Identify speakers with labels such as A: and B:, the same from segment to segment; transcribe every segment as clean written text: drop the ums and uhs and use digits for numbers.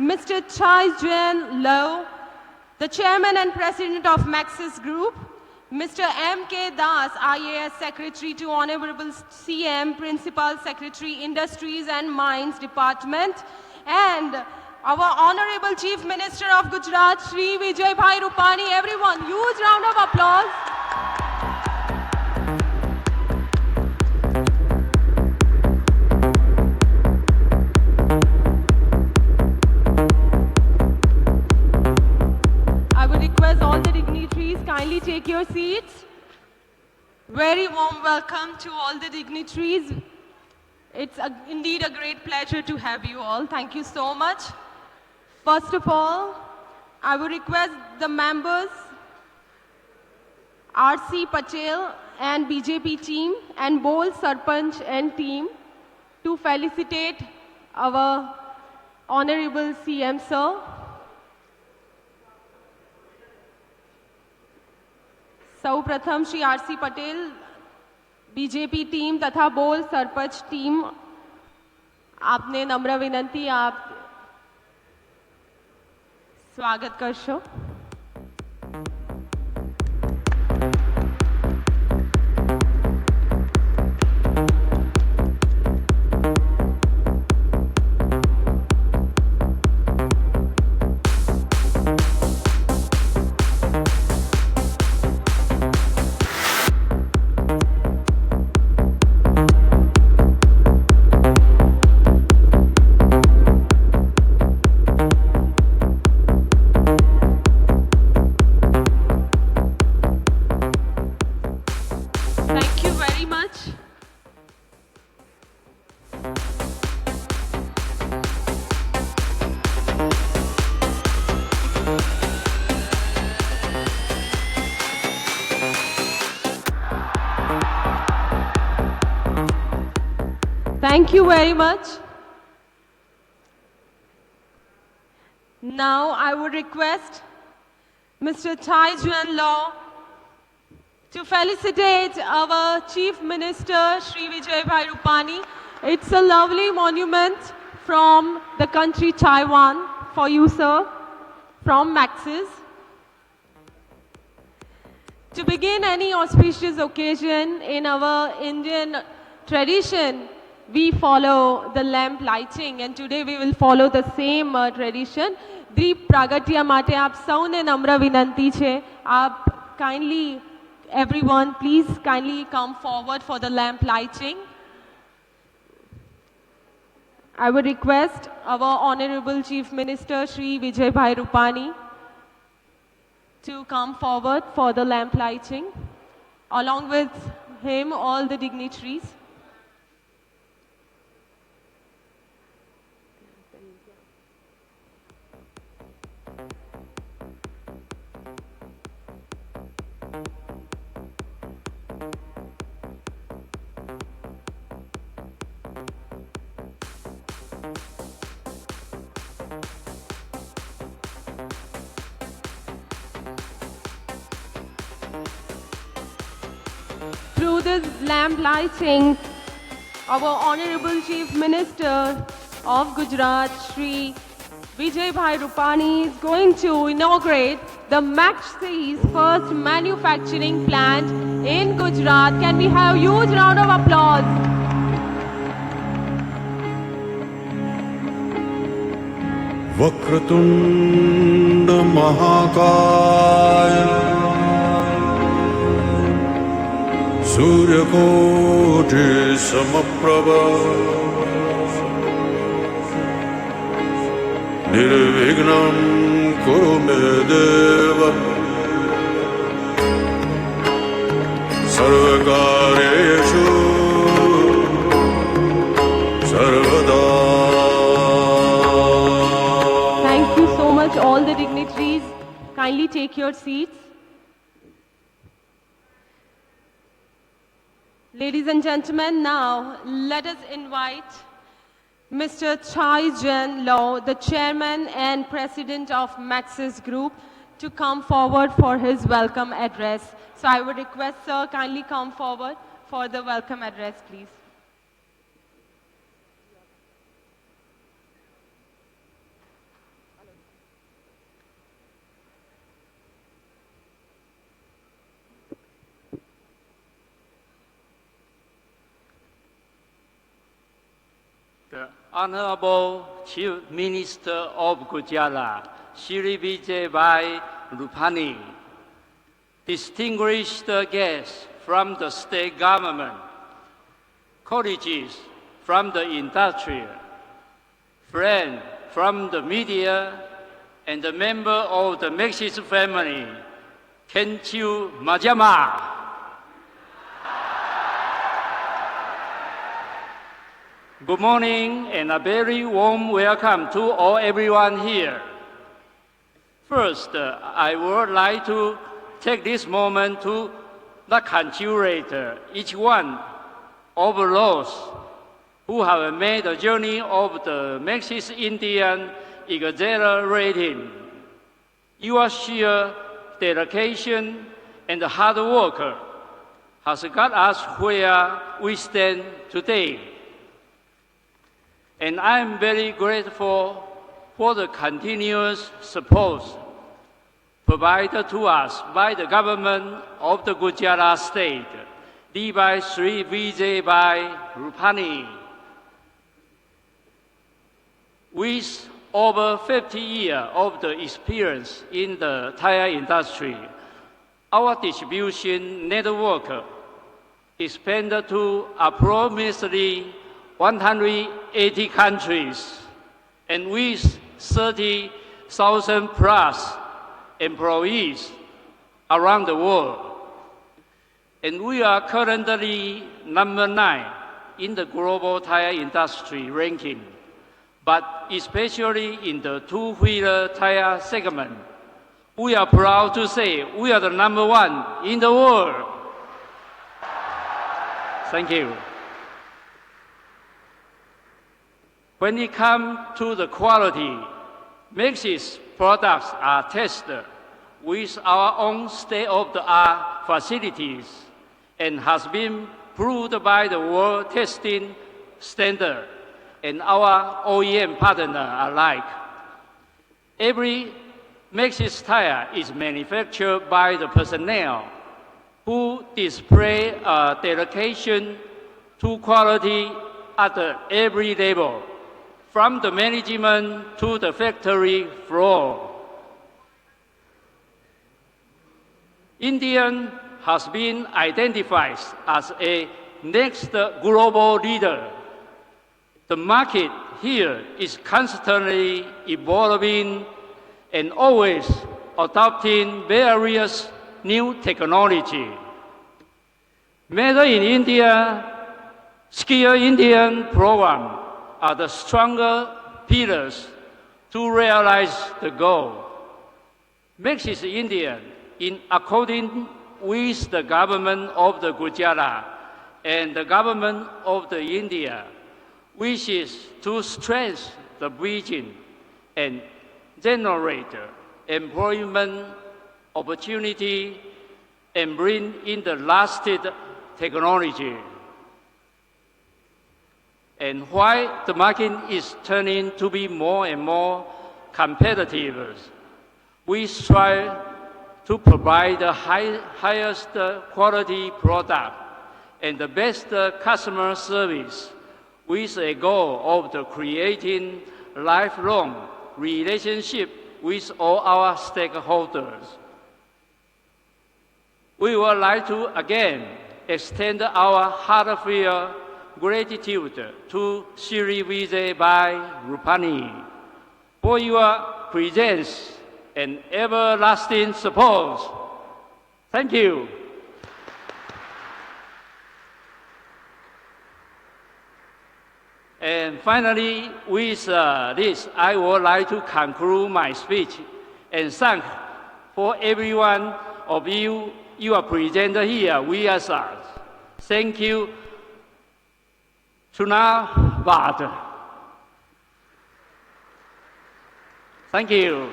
A: Mr. Chai Juan Low, the Chairman and President of Maxis Group, Mr. M.K. Das, IAS Secretary to Honorable CM, Principal Secretary, Industries and Mines Department, and our Honorable Chief Minister of Gujarat, Shri Vijay Bhai Rupani. Everyone, huge round of applause. I would request all the dignitaries kindly take your seats. Very warm welcome to all the dignitaries. It's indeed a great pleasure to have you all. Thank you so much. First of all, I would request the members, R.C. Patel and BJP team and Bol Sarpanch and team to felicitate our Honorable CM Sir. સૌપ્રથમ Shri RC Patel BJP team તથા બોલ સરપંચ team આપને નમ્ર વિનંતી આપ સ્વાગત કરશો. Thank you very much. Now I would request Mr. Chai Juan Law to felicitate our Chief Minister Shri Vijay Bhai Rupani. It's a lovely monument from the country Taiwan for you, sir, from Maxis. To begin any auspicious occasion in our Indian tradition, we follow the lamp lighting, and today we will follow the same tradition. દીપ પ્રાગટ્ય માટે આપ સૌને નમ્ર વિનંતી છે. આપ kindly, everyone, please kindly come forward for the lamp lighting. I would request our Honorable Chief Minister Shri Vijay Bhai Rupani to come forward for the lamp lighting. Along with him, all the dignitaries. Through this lamp lighting, our Honorable Chief Minister of Gujarat, Shri Vijay Bhai Rupani, is going to inaugurate the Maxis first manufacturing plant in Gujarat. Can we have a huge round of applause?
B: Vakratunda महाकाय सूर्यकोटि समप्रभ निर्विघ्नं कुरु मे देव सर्वकार्येषु सर्वदा.
A: Thank you so much, all the dignitaries. Kindly take your seats. Ladies and gentlemen, now let us invite Mr. Chai Juan Law, the Chairman and President of Maxis Group, to come forward for his welcome address. So I would request, sir, kindly come forward for the welcome address, please.
C: The Honorable Chief Minister of Gujarat, Shri Vijayabhai Rupani, distinguished guests from the state government, colleagues from the industry, friends from the media, and the member of the Maxis family, Kenchiu Majama. Good morning and a very warm welcome to all everyone here. First, I would like to take this moment to congratulate each one of those who have made the journey of the Maxis Indian Exhilarating. Your sheer dedication and hard work has got us where we stand today. And I am very grateful for the continuous support provided to us by the government of the Gujarat state, led by Sri Vijayabhai Rupani. With over 50 years of the experience in the tire industry, our distribution network expanded to approximately 180 countries and with 30,000 plus employees around the world. And we are currently number 9 in the global tire industry ranking, but especially in the two-wheeler tire segment. We are proud to say we are the number 1 in the world. Thank you. When it comes to the quality, Maxis products are tested with our own state-of-the-art facilities and has been proved by the world testing standard and our OEM partner alike. Every Maxis tire is manufactured by the personnel who display a dedication to quality at every level, from the management to the factory floor. India has been identified as a next global leader. The market here is constantly evolving and always adopting various new technology. Made in India, Skill Indian program are the stronger pillars to realize the goal. Maxis India, in accordance with the government of the Gujarat and the government of the India, wishes to strengthen the region and generate employment opportunity and bring in the lasting technology. And while the market is turning to be more and more competitive, we strive to provide the highest quality product and the best customer service with a goal of creating lifelong relationship with all our stakeholders. We would like to again extend our heartfelt gratitude to Shri Vijayabhai Rupani for your presence and everlasting support. Thank you. And finally, with this, I would like to conclude my speech and thank for every one of you are present here with us. Thank you. Dhunabad. Thank you.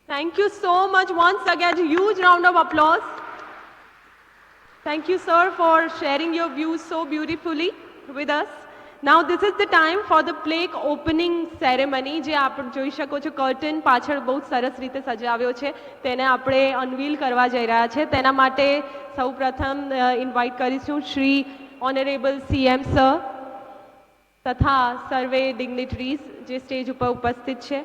A: Thank you so much. Once again, huge round of applause. Thank you, sir, for sharing your views so beautifully with us. Now this is the time for the plaque opening ceremony જે આપ જોઈ શકો છો curtain પાછળ બહુ સરસ રીતે સજાવ્યો છે તેને આપણે અનવીલ કરવા જઈ રહ્યા છે તેના માટે સૌપ્રથમ ઇન્વાઇટ કરીશું શ્રી ઓનરેબલ સીએમ સર તથા સર્વે ડિગ્નિટરીઝ જે સ્ટેજ ઉપર ઉપસ્થિત છે.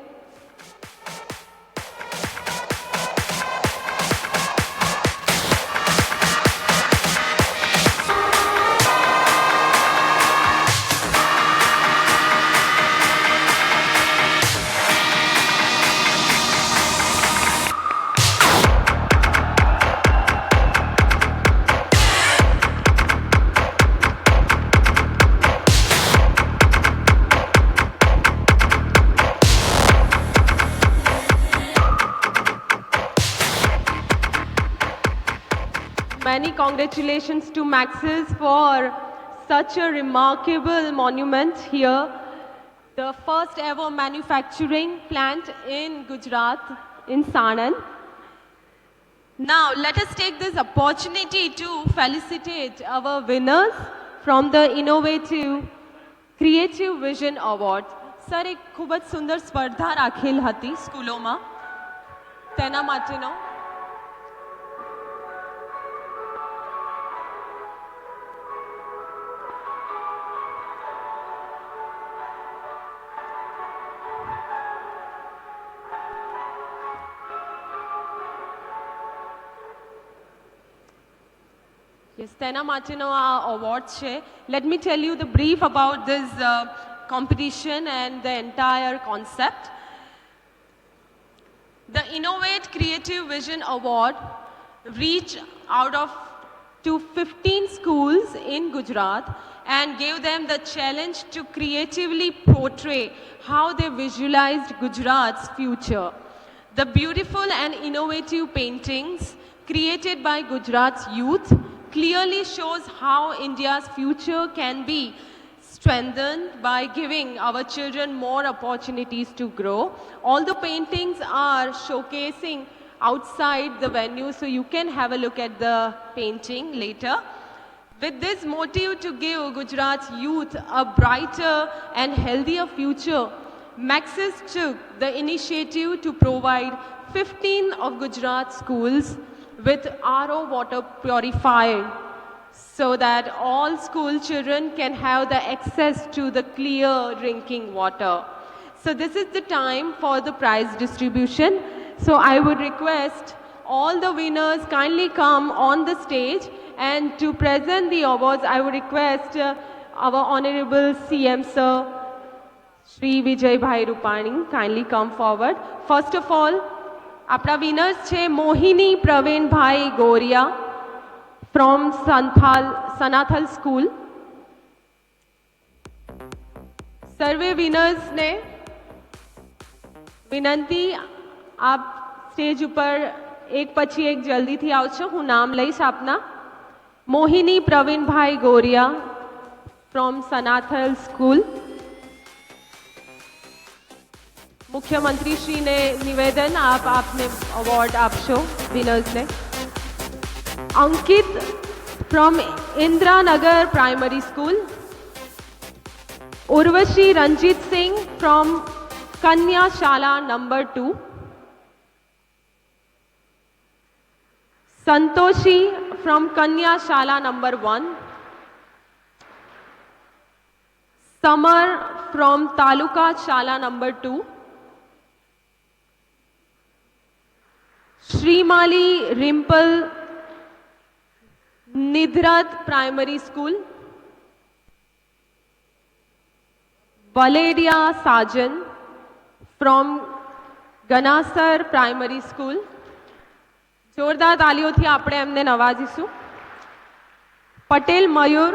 A: Many congratulations to Maxis for such a remarkable monument here. The first ever manufacturing plant in Gujarat, in Sanand. Now, let us take this opportunity to felicitate our winners from the Innovative Creative Vision Award. Sir, એક ખૂબ જ સુંદર સ્પર્ધા રાખેલ હતી સ્કૂલોમાં તેના માટેનો Yes, તેના માટેનો આ અવોર્ડ છે. Let me tell you the brief about this competition and the entire concept. The Innovate Creative Vision Award reached out of to 15 schools in Gujarat and gave them the challenge to creatively portray how they visualized Gujarat's future. The beautiful and innovative paintings created by Gujarat's youth clearly shows how India's future can be strengthened by giving our children more opportunities to grow. All the paintings are showcasing outside the venue, so you can have a look at the painting later. With this motive to give Gujarat's youth a brighter and healthier future, Maxis took the initiative to provide 15 of Gujarat schools with RO water purifier so that all school children can have the access to the clear drinking water. So this is the time for the prize distribution. So I would request all the winners kindly come on the stage, and to present the awards I would request our Honorable CM Sir Shri Vijay Bhai Rupani kindly come forward. First of all, આપણા winners છે મોહિની Pravinbhai Goriya from Sanathal school. સર્વે વિનર્સને વિનંતી આપ stage ઉપર એક પછી એક જલ્દીથી આવશો. હું નામ લઈશ આપના. મોહિની પ્રવીણભાઈ ગોરિયા ફ્રોમ સનાથલ સ્કૂલ. मुख्यमंत्री श्री ने निवेदन आप आपने अवार्ड आपशो विनर्स ने. Ankit from Indira Nagar primary school. Urvashi Ranjit Singh from Kanya Shala number 2. Santoshi from Kanya Shala number 1. Summer from Taluka Shala number 2. Shrimali Rimpal Nidharat primary school. Valediya Sajan from Ganasar primary school. जोरदार तालीओथी आपणे एमने नवाजीशुं. Patel Mayur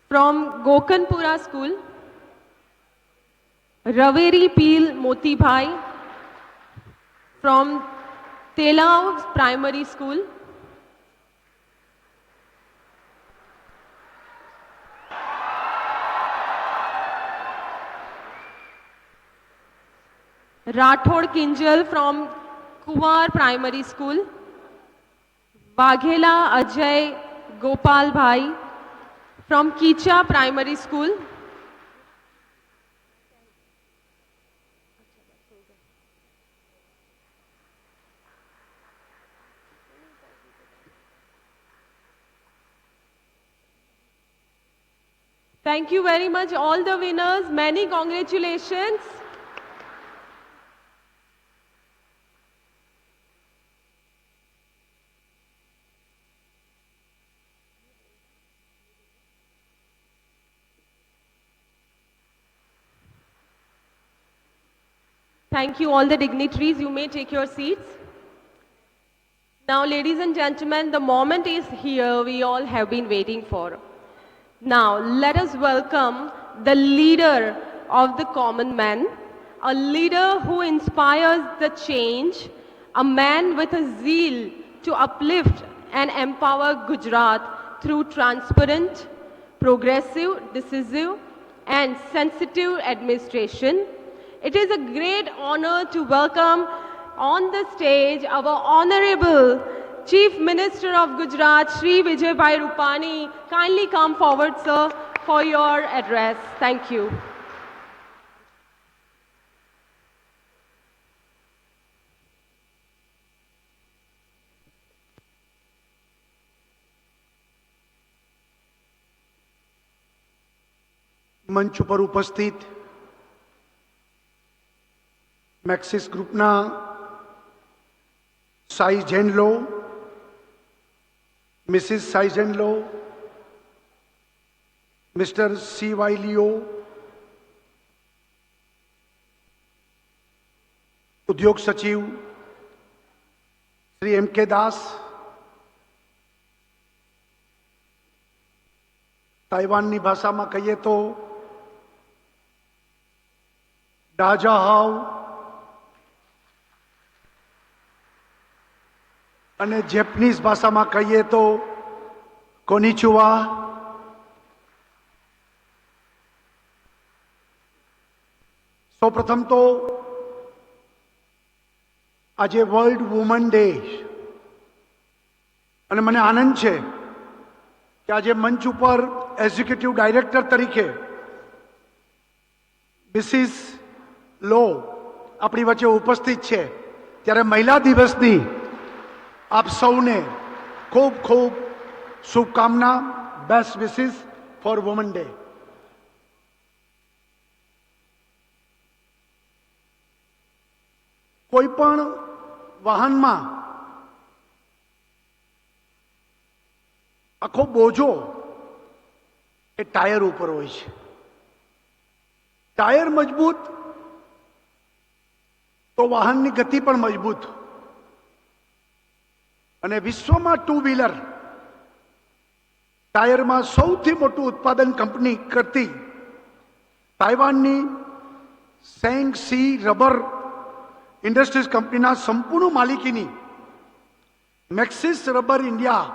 A: from Gokanpura school. रवेरी पील Motibhai from Telav Primary School. Rathod Kinjal from Kuwar Primary School. Waghela Ajay Gopal Bhai from Kicha Primary School. Thank you very much, all the winners. Many congratulations. Thank you, all the dignitaries. You may take your seats. Now, ladies and gentlemen, the moment is here we all have been waiting for. Now, let us welcome the leader of the common man, a leader who inspires the change, a man with a zeal to uplift and empower Gujarat through transparent, progressive, decisive, and sensitive administration. It is a great honor to welcome on the stage our Honorable Chief Minister of Gujarat, Shri Vijayabhai Rupani. Kindly come forward, sir, for your address. Thank you.
D: મંચ ઉપર ઉપસ્થિત Maxis ગ્રુપના સાઈ જેનલો, Mrs સાઈ જેનલો, mister C Y Leo, ઉદ્યોગ સચિવ શ્રી એમ કે દાસ, તાઇવાનની ભાષામાં કહીએ તો દાજા હાવ, અને જેપનીઝ ભાષામાં કહીએ તો કોનિચુવા. સૌપ્રથમ તો આજે વર્લ્ડ વુમન ડે, અને મને આનંદ છે કે આજે મંચ ઉપર એક્ઝિક્યુટિવ ડાયરેક્ટર તરીકે મિસિસ લો આપણી વચ્ચે ઉપસ્થિત છે, ત્યારે મહિલા દિવસની આપ સૌને ખૂબ ખૂબ શુભકામના. Best wishes for woman day. કોઈ પણ વાહનમાં આખો બોજો એ ટાયર ઉપર હોય છે. ટાયર મજબૂત તો વાહનની ગતિ પણ મજબૂત. અને વિશ્વમાં ટુ વ્હીલર ટાયરમાં સૌથી મોટું ઉત્પાદન કંપની કરતી તાઇવાનની સેંગ સી રબર ઇન્ડસ્ટ્રીઝ કંપનીના સંપૂર્ણ માલિકીની મેક્સિસ રબર ઇન્ડિયા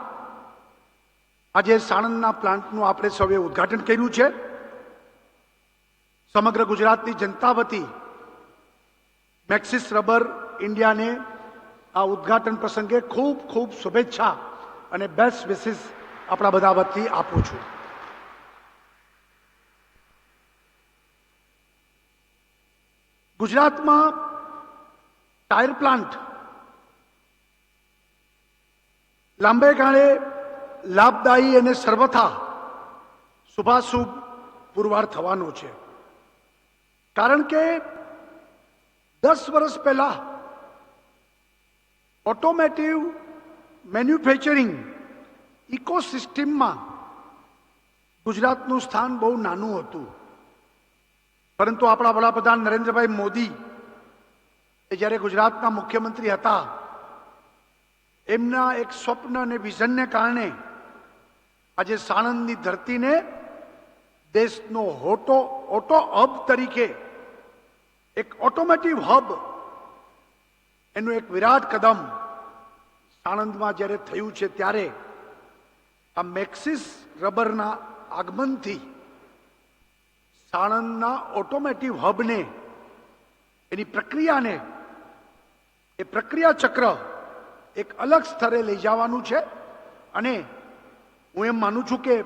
D: આજે સાણંદના પ્લાન્ટનું આપણે સૌએ ઉદ્ઘાટન કર્યું છે. સમગ્ર ગુજરાતની જનતા વતી મેક્સિસ રબર ઇન્ડિયાને આ ઉદ્ઘાટન પ્રસંગે ખૂબ ખૂબ શુભેચ્છા અને બેસ્ટ વિશિસ આપણા બધા વતી આપું છું. ગુજરાતમાં ટાયર પ્લાન્ટ લાંબે ગાળે લાભદાયી અને સર્વથા શુભાશુભ પુરવાર થવાનો છે. કારણ કે 10 વર્ષ પહેલા ઓટોમેટિવ મેન્યુફેક્ચરિંગ ઇકોસિસ્ટમમાં ગુજરાતનું સ્થાન બહુ નાનું હતું. પરંતુ આપણા વડાપ્રધાન નરેન્દ્રભાઈ મોદી એ જ્યારે ગુજરાતના મુખ્યમંત્રી હતા, એમના એક સ્વપ્ન અને વિઝનને કારણે આજે સાણંદની ધરતીને દેશનો ઓટો હબ તરીકે એક ઓટોમેટિવ હબ એનું એક વિરાટ કદમ સાણંદમાં જ્યારે થયું છે, ત્યારે આ મેક્સિસ રબરના આગમનથી સાણંદના ઓટોમેટિવ હબને એની પ્રક્રિયાને એ પ્રક્રિયા ચક્ર એક અલગ સ્તરે લઈ જવાનું છે. અને હું એમ માનું છું કે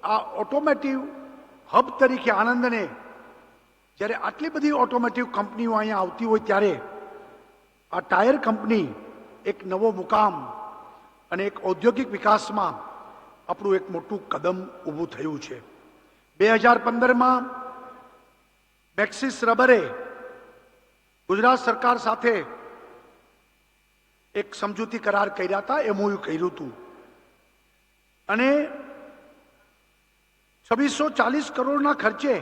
D: આ ઓટોમેટિવ હબ તરીકે આણંદને જ્યારે આટલી બધી ઓટોમેટિવ કંપનીઓ અહીંયા આવતી હોય ત્યારે આ ટાયર કંપની એક નવો મુકામ અને એક ઔદ્યોગિક વિકાસમાં આપણું એક મોટું કદમ ઊભું થયું છે. 2015માં મેક્સિસ રબરે ગુજરાત સરકાર સાથે એક સમજૂતી કરાર કર્યા હતા, એમઓયુ કર્યું હતું અને 2640 કરોડના ખર્ચે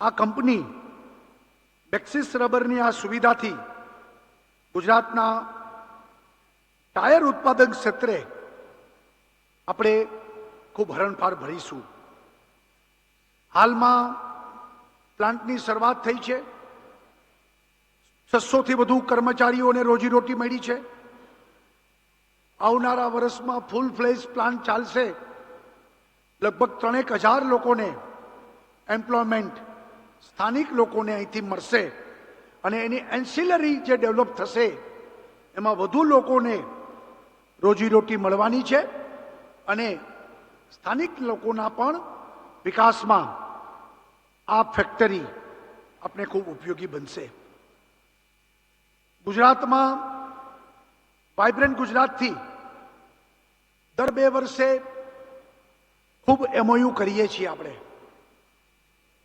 D: આ કંપની મેક્સિસ રબરની આ સુવિધાથી ગુજરાતના ટાયર ઉત્પાદન ક્ષેત્રે આપણે ખૂબ હરણફાળ ભરીશું. હાલમાં પ્લાન્ટની શરૂઆત થઈ છે. 600થી વધુ કર્મચારીઓને રોજીરોટી મળી છે. આવનારા વર્ષમાં ફૂલ ફ્લેજ પ્લાન્ટ ચાલશે. લગભગ 3000 લોકોને એમ્પ્લોયમેન્ટ સ્થાનિક લોકોને અહીંથી મળશે અને એની એન્સિલરી જે ડેવલપ થશે એમાં વધુ લોકોને રોજીરોટી મળવાની છે અને સ્થાનિક લોકોના પણ વિકાસમાં આ ફેક્ટરી આપણે ખૂબ ઉપયોગી બનશે. ગુજરાતમાં વાઇબ્રન્ટ ગુજરાતથી દર 2 વર્ષે ખૂબ એમઓયુ કરીએ છીએ આપણે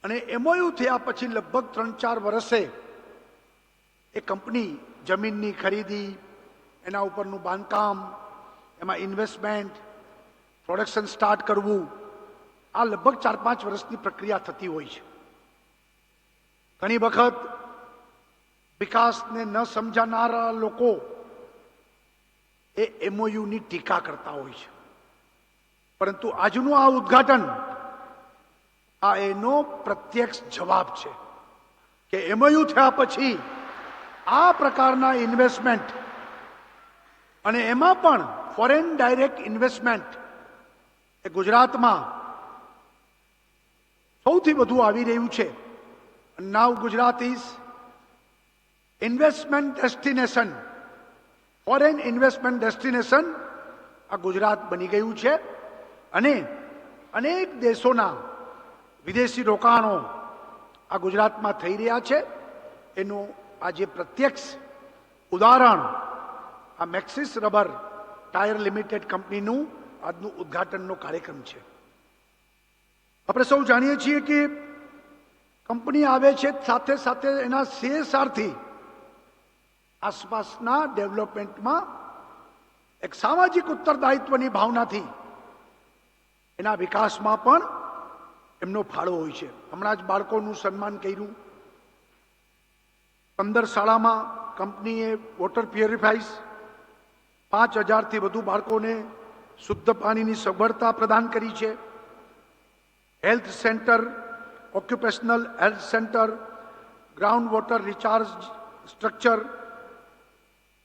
D: અને એમઓયુ થયા પછી લગભગ 3-4 વર્ષે એ કંપની જમીનની ખરીદી, એના ઉપરનું બાંધકામ, એમાં ઇન્વેસ્ટમેન્ટ, પ્રોડક્શન સ્ટાર્ટ કરવું, આ લગભગ 4-5 વર્ષની પ્રક્રિયા થતી હોય છે. ઘણી વખત વિકાસને ન સમજાનારા લોકો એ એમઓયુની ટીકા કરતા હોય છે, પરંતુ આજનું આ ઉદ્ઘાટન આ એનો પ્રત્યક્ષ જવાબ છે કે એમઓયુ થયા પછી આ પ્રકારના ઇન્વેસ્ટમેન્ટ અને એમાં પણ ફોરેન ડાયરેક્ટ ઇન્વેસ્ટમેન્ટ એ ગુજરાતમાં સૌથી વધુ આવી રહ્યું છે. Now Gujarat is investment destination, foreign investment destination આ ગુજરાત બની ગયું છે અને અનેક દેશોના વિદેશી રોકાણો આ ગુજરાતમાં થઈ રહ્યા છે. એનું આજે પ્રત્યક્ષ ઉદાહરણ આ મેક્સિસ રબર ટાયર લિમિટેડ કંપનીનું આજનું ઉદ્ઘાટનનો કાર્યક્રમ છે. આપણે સૌ જાણીએ છીએ કે કંપની આવે છે સાથે સાથે એના CSRથી આસપાસના ડેવલપમેન્ટમાં એક સામાજિક ઉત્તરદાયિત્વની ભાવનાથી એના વિકાસમાં પણ એમનો ફાળો હોય છે. હમણાં જ બાળકોનું સન્માન કર્યું. 15 શાળામાં કંપનીએ વોટર પ્યોરિફાઈસ 5000થી વધુ બાળકોને શુદ્ધ પાણીની સગવડતા પ્રદાન કરી છે. Health centre, occupational health centre, ground water recharge structure,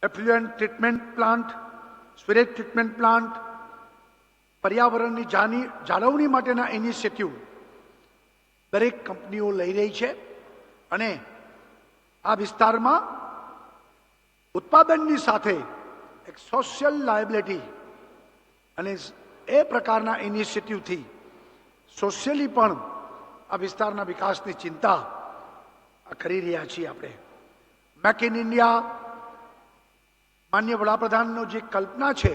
D: effluent treatment plant, સ્વેરેજ ટ્રીટમેન્ટ પ્લાન્ટ, પર્યાવરણની જાળવણી માટેના ઇનિશિયેટિવ દરેક કંપનીઓ લઈ રહી છે અને આ વિસ્તારમાં ઉત્પાદનની સાથે એક સોશિયલ લાયબિલિટી અને એ પ્રકારના ઇનિશિયેટિવથી સોશિયલી પણ આ વિસ્તારના વિકાસની ચિંતા કરી રહ્યા છીએ આપણે. મેક ઇન ઇન્ડિયા માન્ય વડાપ્રધાનનો જે કલ્પના છે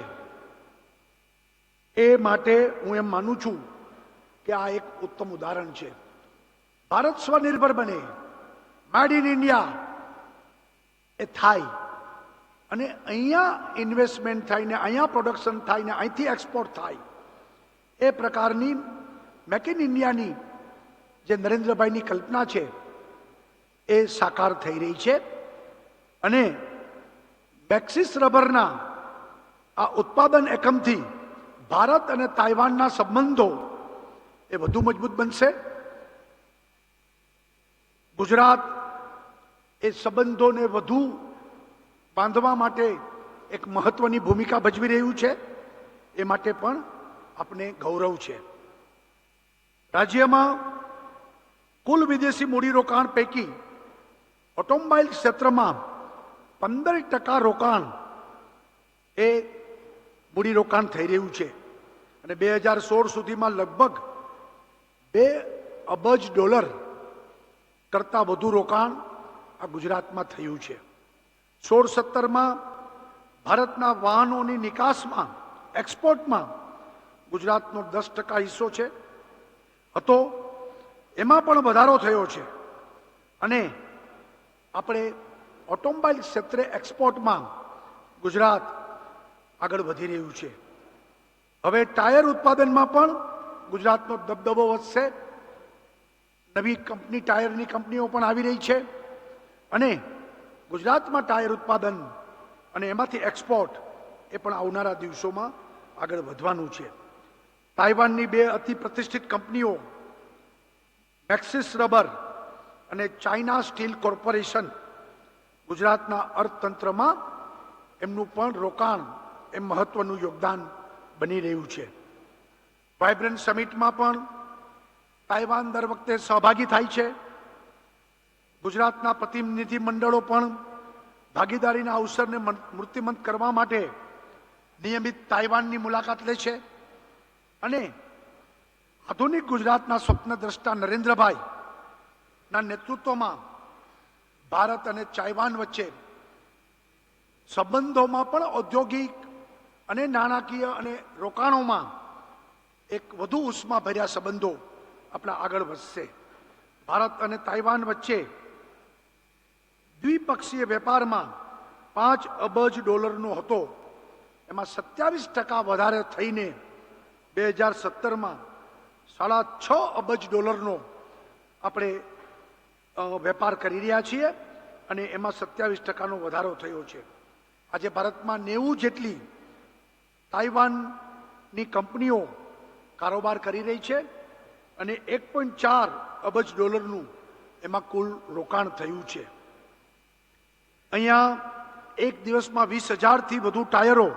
D: એ માટે હું એમ માનું છું કે આ એક ઉત્તમ ઉદાહરણ છે. ભારત સ્વનિર્ભર બને, મેડ ઇન ઇન્ડિયા એ થાય અને અહીંયા ઇન્વેસ્ટમેન્ટ થાય ને અહીંયા પ્રોડક્શન થાય ને અહીંથી એક્સપોર્ટ થાય, એ પ્રકારની મેક ઇન ઇન્ડિયાની જે નરેન્દ્રભાઈની કલ્પના છે એ સાકાર થઈ રહી છે અને મેક્સિસ રબરના આ ઉત્પાદન એકમથી ભારત અને તાઇવાનના સંબંધો એ વધુ મજબૂત બનશે. ગુજરાત એ સંબંધોને વધુ બાંધવા માટે એક મહત્વની ભૂમિકા ભજવી રહ્યું છે, એ માટે પણ આપણે ગૌરવ છે. રાજ્યમાં કુલ વિદેશી મૂડીરોકાણ પૈકી ઓટોમોબાઈલ ક્ષેત્રમાં 15% રોકાણ એ મૂડીરોકાણ થઈ રહ્યું છે અને 2016 સુધીમાં લગભગ $2 અબજ કરતાં વધુ રોકાણ આ ગુજરાતમાં થયું છે. 16-17માં ભારતના વાહનોની નિકાસમાં, એક્સપોર્ટમાં ગુજરાતનો 10% હિસ્સો છે હતો, એમાં પણ વધારો થયો છે. અને આપણે ઓટોમોબાઈલ ક્ષેત્રે એક્સપોર્ટમાં ગુજરાત આગળ વધી રહ્યું છે. હવે ટાયર ઉત્પાદનમાં પણ ગુજરાતનો દબદબો વધશે. નવી કંપની, ટાયરની કંપનીઓ પણ આવી રહી છે અને ગુજરાતમાં ટાયર ઉત્પાદન અને એમાંથી એક્સપોર્ટ એ પણ આવનારા દિવસોમાં આગળ વધવાનું છે. તાઇવાનની 2 અતિ પ્રતિષ્ઠિત કંપનીઓ મેક્સિસ રબર અને ચાઇના સ્ટીલ કોર્પોરેશન ગુજરાતના અર્થતંત્રમાં એમનું પણ રોકાણ એ મહત્વનું યોગદાન બની રહ્યું છે. વાઇબ્રન્ટ સમિટમાં પણ તાઇવાન દર વખતે સહભાગી થાય છે. ગુજરાતના પ્રતિનિધિ મંડળો પણ ભાગીદારીના અવસરને મૂર્તિમંત કરવા માટે નિયમિત તાઇવાનની મુલાકાત લે છે. અને આધુનિક ગુજરાતના સ્વપ્નદ્રષ્ટા નરેન્દ્રભાઈ ના નેતૃત્વમાં ભારત અને તાઇવાન વચ્ચે સંબંધોમાં પણ ઔદ્યોગિક અને નાણાકીય અને રોકાણોમાં એક વધુ ઉષ્માભર્યા સંબંધો આપણા આગળ વધશે. ભારત અને તાઇવાન વચ્ચે દ્વિપક્ષીય વેપારમાં $5 અબજ હતો, એમાં 27% વધારે થઈને 2017માં $6.5 અબજ આપણે વેપાર કરી રહ્યા છીએ અને એમાં 27%નો વધારો થયો છે. આજે ભારતમાં 90 જેટલી તાઇવાનની કંપનીઓ કારોબાર કરી રહી છે અને $1.4 અબજ એમાં કુલ રોકાણ થયું છે. અહીંયા એક દિવસમાં 20,000થી વધુ ટાયરો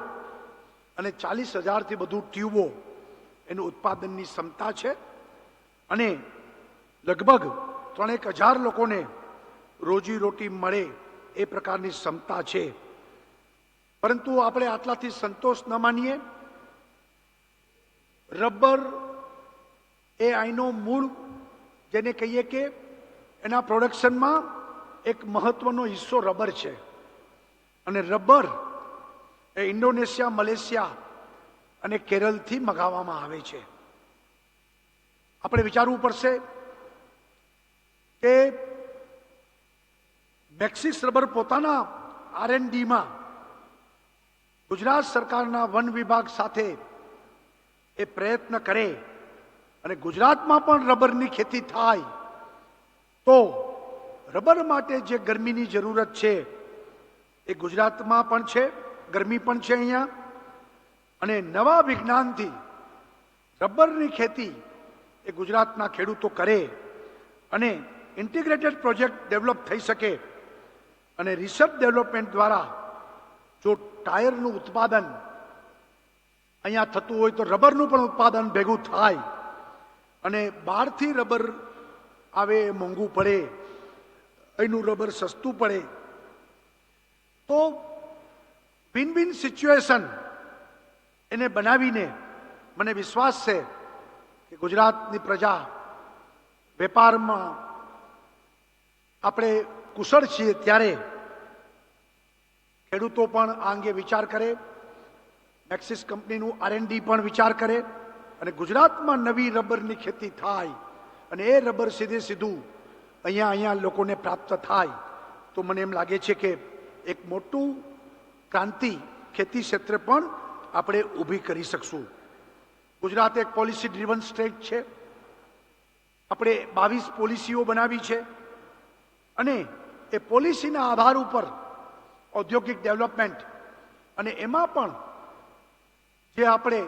D: અને 40,000થી વધુ ટ્યુબો એનું ઉત્પાદનની ક્ષમતા છે અને લગભગ 3,000 લોકોને રોજીરોટી મળે એ પ્રકારની ક્ષમતા છે. પરંતુ આપણે આટલાથી સંતોષ ન માનીએ. રબર એ અહીંનો મૂળ, જેને કહીએ કે એના પ્રોડક્શનમાં એક મહત્વનો હિસ્સો રબર છે. અને રબર એ ઇન્ડોનેશિયા, મલેશિયા અને કેરળથી મંગાવવામાં આવે છે. આપણે વિચારવું પડશે કે મેક્સિસ રબર પોતાના R&Dમાં ગુજરાત સરકારના વન વિભાગ સાથે એ પ્રયત્ન કરે અને ગુજરાતમાં પણ રબરની ખેતી થાય તો રબર માટે જે ગરમીની જરૂરત છે એ ગુજરાતમાં પણ છે, ગરમી પણ છે અહીંયા. અને નવા વિજ્ઞાનથી રબરની ખેતી એ ગુજરાતના ખેડૂતો કરે અને ઇન્ટિગ્રેટેડ પ્રોજેક્ટ ડેવલપ થઈ શકે અને રિસર્ચ ડેવલપમેન્ટ દ્વારા જો ટાયરનું ઉત્પાદન અહીંયા થતું હોય તો રબરનું પણ ઉત્પાદન ભેગું થાય અને બહારથી રબર આવે એ મોંઘું પડે, અહીંનું રબર સસ્તું પડે તો વિન વિન સિચ્યુએશન એને બનાવીને મને વિશ્વાસ છે કે ગુજરાતની પ્રજા વેપારમાં આપણે કુશળ છીએ ત્યારે ખેડૂતો પણ આ અંગે વિચાર કરે, મેક્સિસ કંપનીનું R&D પણ વિચાર કરે અને ગુજરાતમાં નવી રબરની ખેતી થાય અને એ રબર સીધું અહીંયા લોકોને પ્રાપ્ત થાય તો મને એમ લાગે છે કે એક મોટું ક્રાંતિ ખેતી ક્ષેત્રે પણ આપણે ઊભી કરી શકશું. ગુજરાત એક પોલિસી ડ્રીવન સ્ટેટ છે. આપણે 22 પોલિસીઓ બનાવી છે અને એ પોલિસીના આધાર ઉપર ઔદ્યોગિક ડેવલપમેન્ટ અને એમાં પણ જે આપણે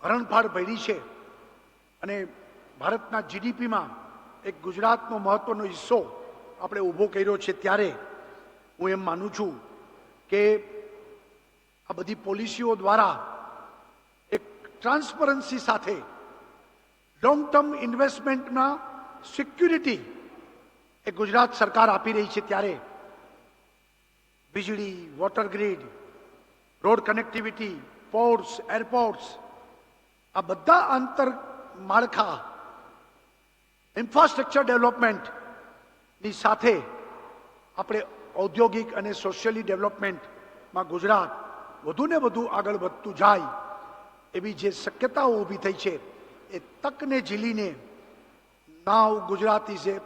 D: હરણફાળ ભરી છે અને ભારતના GDPમાં એક ગુજરાતનો મહત્વનો હિસ્સો આપણે ઊભો કર્યો છે. ત્યારે હું એમ માનું છું કે આ બધી પોલિસીઓ દ્વારા એક ટ્રાન્સપરન્સી સાથે long term ઇન્વેસ્ટમેન્ટના security A Gujarat સરકાર આપી રહી છે. ત્યારે વીજળી, water grid, road connectivity, ports, airports આ બધા આંતર માળખા ઇન્ફ્રાસ્ટ્રક્ચર ડેવલપમેન્ટની સાથે આપણે ઔદ્યોગિક અને સોશિયલી ડેવલપમેન્ટમાં ગુજરાત વધુને વધુ આગળ વધતું જાય એવી જે શક્યતાઓ ઊભી થઈ છે એ તકને ઝીલીને now Gujarat is a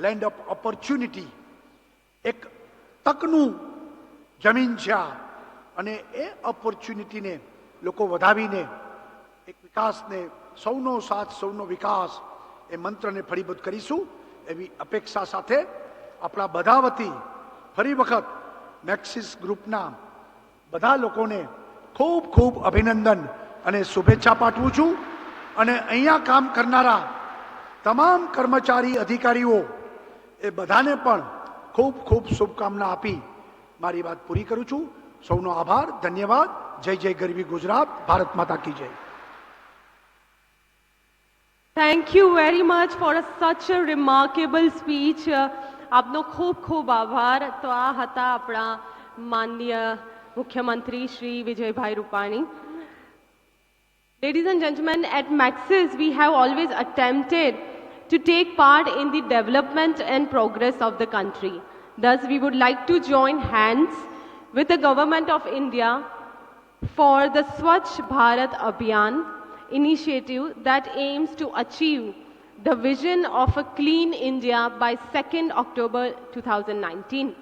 D: land of opportunity, એક તકનું જમીન છે આ, અને એ ઓપોર્ચ્યુનિટીને લોકો વધાવીને એક વિકાસને સૌનો સાથ સૌનો વિકાસ એ મંત્રને ફળીબદ્ધ કરીશું એવી અપેક્ષા સાથે આપણા બધા વતી ફરી વખત મેક્સિસ ગ્રુપના બધા લોકોને ખૂબ ખૂબ અભિનંદન અને શુભેચ્છા પાઠવું છું. અને અહીંયા કામ કરનારા તમામ કર્મચારી અધિકારીઓ એ બધાને પણ ખૂબ ખૂબ શુભકામના આપી મારી વાત પૂરી કરું છું. સૌનો આભાર, ધન્યવાદ. જય જય ગરવી ગુજરાત, ભારત માતા કી જય.
A: Thank you very much for such a remarkable speech. આપનો ખૂબ ખૂબ આભાર. તો આ હતા આપણા માનનીય મુખ્યમંત્રી Shri Vijaybhai Rupani. Ladies and gentlemen, at Maxis we have always attempted to take part in the development and progress of the country. Thus, we would like to join hands with the Government of India for the Swachh Bharat Abhiyan initiative that aims to achieve the vision of a clean India by 2nd October 2019.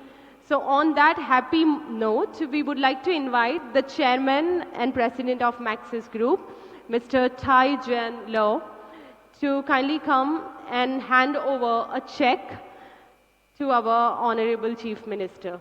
A: So on that happy note, we would like to invite the Chairman and President of Maxis Group, Mr. Tai Jen Lo, to kindly come and hand over a check to our Honorable Chief Minister.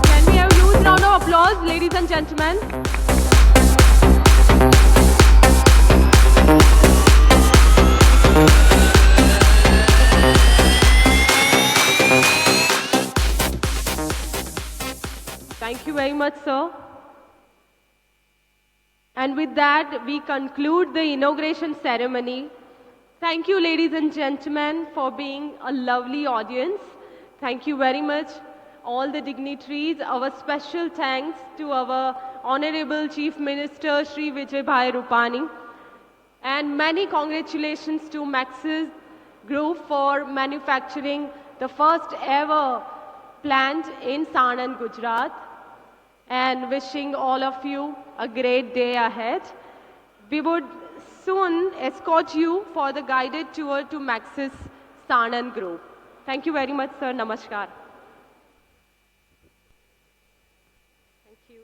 A: Can we have a huge round of applause, ladies and gentlemen? Thank you very much, sir. And with that, we conclude the inauguration ceremony. Thank you, ladies and gentlemen, for being a lovely audience. Thank you very much, all the dignitaries. Our special thanks to our Honorable Chief Minister, Shri Vijaybhai Rupani. And many congratulations to Maxis Group for manufacturing the first ever plant in Sanand, Gujarat. And wishing all of you a great day ahead. We would soon escort you for the guided tour to Maxis Sanand Group. Thank you very much, sir. Namaskar. Thank you.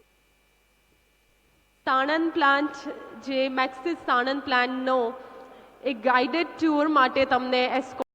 A: Sanand plant, જે Maxis Sanand plant નો એક guided tour માટે તમને escort